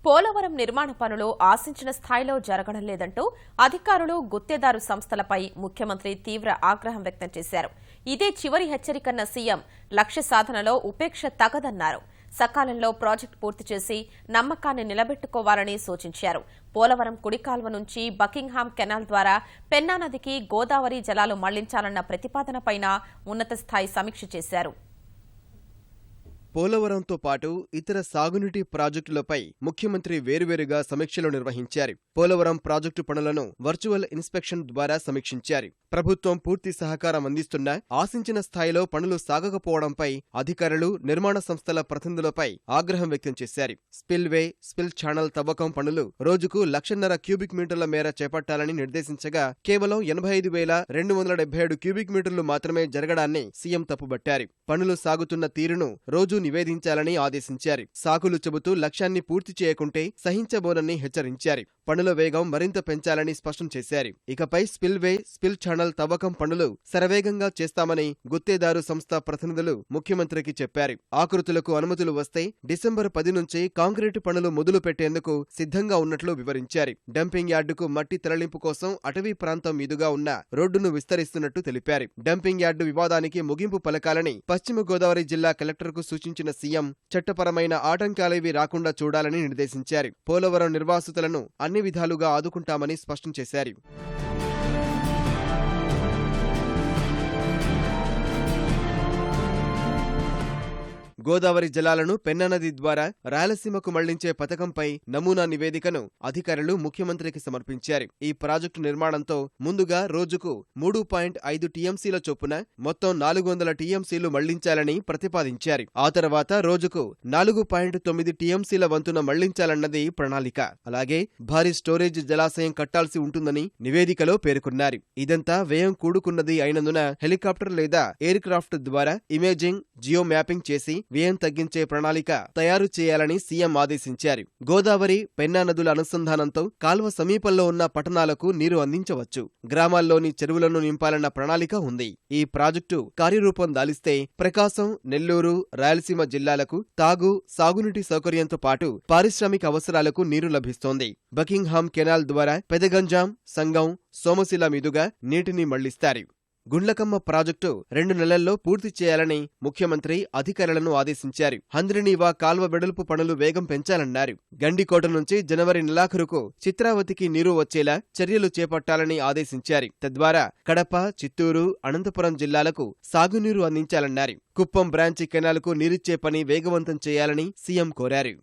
పోలవరం నిర్మాణ పనులు ఆశించిన స్థాయిలో జరగడం లేదంటూ అధికారులు గుత్తేదారు సంస్థలపై ముఖ్యమంత్రి తీవ్ర ఆగ్రహం వ్యక్తం చేశారు. ఇదే చివరి హెచ్చరికన్న సీఎం లక్ష్య సాధనలో ఉపేక్ష తగదన్నారు. సకాలంలో ప్రాజెక్టు పూర్తి చేసి నమ్మకాన్ని నిలబెట్టుకోవాలని సూచించారు. పోలవరం కుడికాల్వ నుంచి బకింగ్హామ్ కెనాల్ ద్వారా పెన్నా నదికి గోదావరి జలాలు మళ్లించాలన్న ప్రతిపాదనపైన ఉన్నత స్థాయి సమీక్ష చేశారు. పోలవరంతో పాటు ఇతర సాగునీటి ప్రాజెక్టులపై ముఖ్యమంత్రి వేరువేరుగా సమీక్షలు నిర్వహించారు. పోలవరం ప్రాజెక్టు పనులను వర్చువల్ ఇన్స్పెక్షన్ ద్వారా సమీక్షించారు. ప్రభుత్వం పూర్తి సహకారం అందిస్తున్నా ఆశించిన స్థాయిలో పనులు సాగకపోవడంపై అధికారులు, నిర్మాణ సంస్థల ప్రతినిధులపై ఆగ్రహం వ్యక్తం చేశారు. స్పిల్వే, స్పిల్ ఛానల్ తవ్వకం పనులు రోజుకు 1,50,000 క్యూబిక్ మీటర్ల మేర చేపట్టాలని నిర్దేశించగా కేవలం 85,277 క్యూబిక్ మీటర్లు మాత్రమే జరగడాన్ని సీఎం తప్పుబట్టారు. పనులు సాగుతున్న తీరును రోజు నివేదించాలని ఆదేశించారు. సాకులు చెబుతూ లక్ష్యాన్ని పూర్తి చేయకుంటే సహించబోనని హెచ్చరించారు. పనుల వేగం మరింత పెంచాలని స్పష్టం చేశారు. ఇకపై స్పిల్వే, స్పిల్ ఛానల్ తవ్వకం పనులు శరవేగంగా చేస్తామని గుత్తేదారు సంస్థ ప్రతినిధులు ముఖ్యమంత్రికి చెప్పారు. ఆకృతులకు అనుమతులు వస్తే డిసెంబర్ 10 నుంచి కాంక్రీటు పనులు మొదలు పెట్టేందుకు సిద్ధంగా ఉన్నట్లు వివరించారు. డంపింగ్ యార్డుకు మట్టి తరలింపు కోసం అటవీ ప్రాంతం మీదుగా ఉన్న రోడ్డును విస్తరిస్తున్నట్టు తెలిపారు. డంపింగ్ యార్డు వివాదానికి ముగింపు పలకాలని పశ్చిమ గోదావరి జిల్లా కలెక్టర్కు సూచించిన సీఎం చట్టపరమైన ఆటంకాలేవీ రాకుండా చూడాలని నిర్దేశించారు. పోలవరం నిర్వాసితులను అన్ని విధాలుగా ఆదుకుంటామని స్పష్టం చేశారు. గోదావరి జలాలను పెన్నా నది ద్వారా రాయలసీమకు మళ్లించే పథకంపై నమూనా నివేదికను అధికారులు ముఖ్యమంత్రికి సమర్పించారు. ఈ ప్రాజెక్టు నిర్మాణంతో ముందుగా రోజుకు 3.5 టీఎంసీల చొప్పున మొత్తం 400 టీఎంసీలు మళ్లించాలని ప్రతిపాదించారు. ఆ తర్వాత రోజుకు 4.9 టీఎంసీల వంతున మళ్లించాలన్నది ప్రణాళిక. అలాగే భారీ స్టోరేజ్ జలాశయం కట్టాల్సి ఉంటుందని నివేదికలో పేర్కొన్నారు. ఇదంతా వ్యయం కూడుకున్నది అయినందున హెలికాప్టర్ లేదా ఎయిర్ క్రాఫ్ట్ ద్వారా ఇమేజింగ్, జియో మ్యాపింగ్ చేసి వ్యయం తగ్గించే ప్రణాళిక తయారు చేయాలని సీఎం ఆదేశించారు. గోదావరి, పెన్నా నదుల అనుసంధానంతో కాల్వ సమీపంలో ఉన్న పట్టణాలకు నీరు అందించవచ్చు. గ్రామాల్లోని చెరువులను నింపాలన్న ప్రణాళిక ఉంది. ఈ ప్రాజెక్టు కార్యరూపం దాలిస్తే ప్రకాశం, నెల్లూరు, రాయలసీమ జిల్లాలకు తాగు, సాగునీటి సౌకర్యంతో పాటు పారిశ్రామిక అవసరాలకు నీరు లభిస్తోంది. బకింగ్హామ్ కెనాల్ ద్వారా పెదగంజాం, సంగం, సోమశిల మీదుగా నీటిని మళ్లిస్తారు. గుండ్లకమ్మ ప్రాజెక్టు 2 నెలల్లో పూర్తి చేయాలని ముఖ్యమంత్రి అధికారులను ఆదేశించారు. హంద్రినీవా కాల్వ వెడల్పు పనులు వేగం పెంచాలన్నారు. గండికోట నుంచి జనవరి నెలాఖరుకు చిత్రావతికి నీరు వచ్చేలా చర్యలు చేపట్టాలని ఆదేశించారు. తద్వారా కడప, చిత్తూరు, అనంతపురం జిల్లాలకు సాగునీరు అందించాలన్నారు. కుప్పం బ్రాంచి కెనాల్కు నీరిచ్చే పని వేగవంతం చేయాలని సీఎం కోరారు.